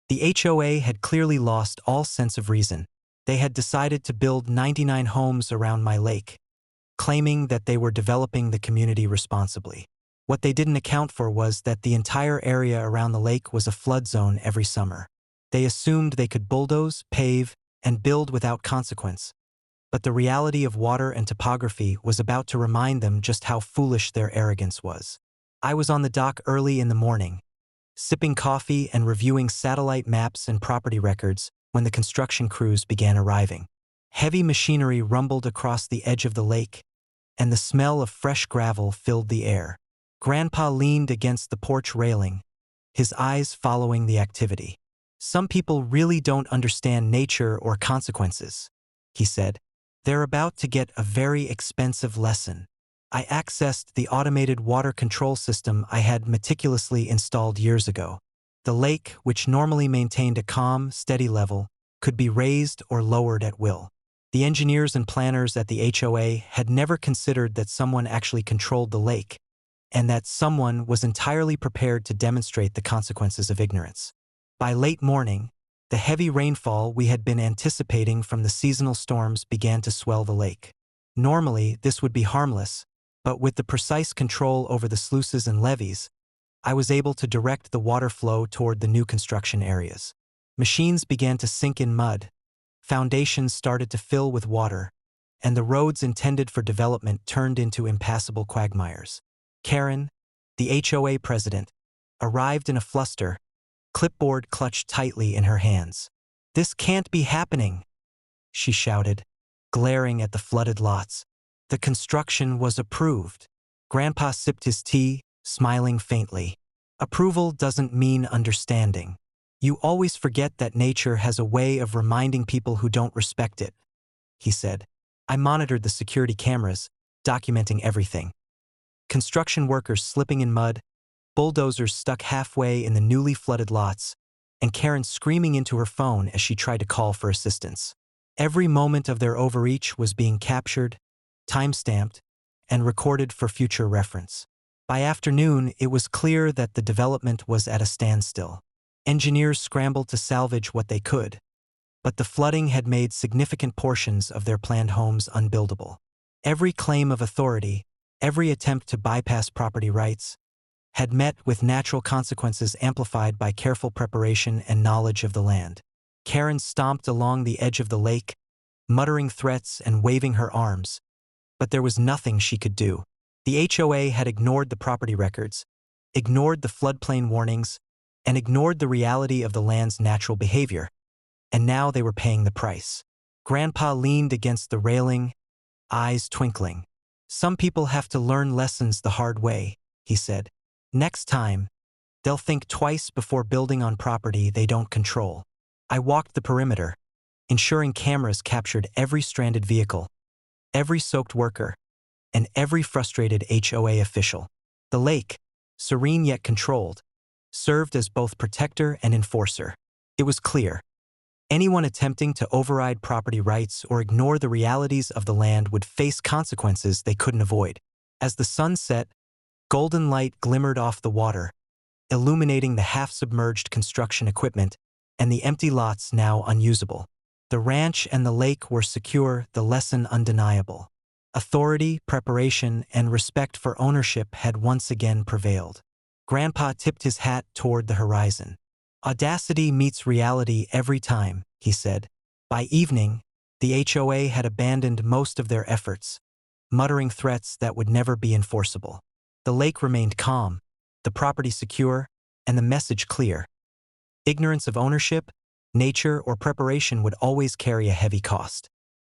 The HOA had clearly lost all sense of reason. They had decided to build 99 homes around my lake, claiming that they were developing the community responsibly. What they didn't account for was that the entire area around the lake was a flood zone every summer. They assumed they could bulldoze, pave, and build without consequence. But the reality of water and topography was about to remind them just how foolish their arrogance was. I was on the dock early in the morning, sipping coffee and reviewing satellite maps and property records when the construction crews began arriving. Heavy machinery rumbled across the edge of the lake, and the smell of fresh gravel filled the air. Grandpa leaned against the porch railing, his eyes following the activity. "Some people really don't understand nature or consequences," he said. "They're about to get a very expensive lesson." I accessed the automated water control system I had meticulously installed years ago. The lake, which normally maintained a calm, steady level, could be raised or lowered at will. The engineers and planners at the HOA had never considered that someone actually controlled the lake, and that someone was entirely prepared to demonstrate the consequences of ignorance. By late morning, the heavy rainfall we had been anticipating from the seasonal storms began to swell the lake. Normally, this would be harmless, but with the precise control over the sluices and levees, I was able to direct the water flow toward the new construction areas. Machines began to sink in mud, foundations started to fill with water, and the roads intended for development turned into impassable quagmires. Karen, the HOA president, arrived in a fluster, clipboard clutched tightly in her hands. "This can't be happening," she shouted, glaring at the flooded lots. The construction was approved. Grandpa sipped his tea, smiling faintly. "Approval doesn't mean understanding. You always forget that nature has a way of reminding people who don't respect it," he said. I monitored the security cameras, documenting everything. Construction workers slipping in mud, bulldozers stuck halfway in the newly flooded lots, and Karen screaming into her phone as she tried to call for assistance. Every moment of their overreach was being captured, time-stamped, and recorded for future reference. By afternoon, it was clear that the development was at a standstill. Engineers scrambled to salvage what they could, but the flooding had made significant portions of their planned homes unbuildable. Every claim of authority, every attempt to bypass property rights, had met with natural consequences amplified by careful preparation and knowledge of the land. Karen stomped along the edge of the lake, muttering threats and waving her arms, but there was nothing she could do. The HOA had ignored the property records, ignored the floodplain warnings, and ignored the reality of the land's natural behavior, and now they were paying the price. Grandpa leaned against the railing, eyes twinkling. "Some people have to learn lessons the hard way," he said. "Next time, they'll think twice before building on property they don't control." I walked the perimeter, ensuring cameras captured every stranded vehicle, every soaked worker, and every frustrated HOA official. The lake, serene yet controlled, served as both protector and enforcer. It was clear. Anyone attempting to override property rights or ignore the realities of the land would face consequences they couldn't avoid. As the sun set, golden light glimmered off the water, illuminating the half-submerged construction equipment and the empty lots now unusable. The ranch and the lake were secure, the lesson undeniable. Authority, preparation, and respect for ownership had once again prevailed. Grandpa tipped his hat toward the horizon. "Audacity meets reality every time," he said. By evening, the HOA had abandoned most of their efforts, muttering threats that would never be enforceable. The lake remained calm, the property secure, and the message clear. Ignorance of ownership, nature, or preparation would always carry a heavy cost.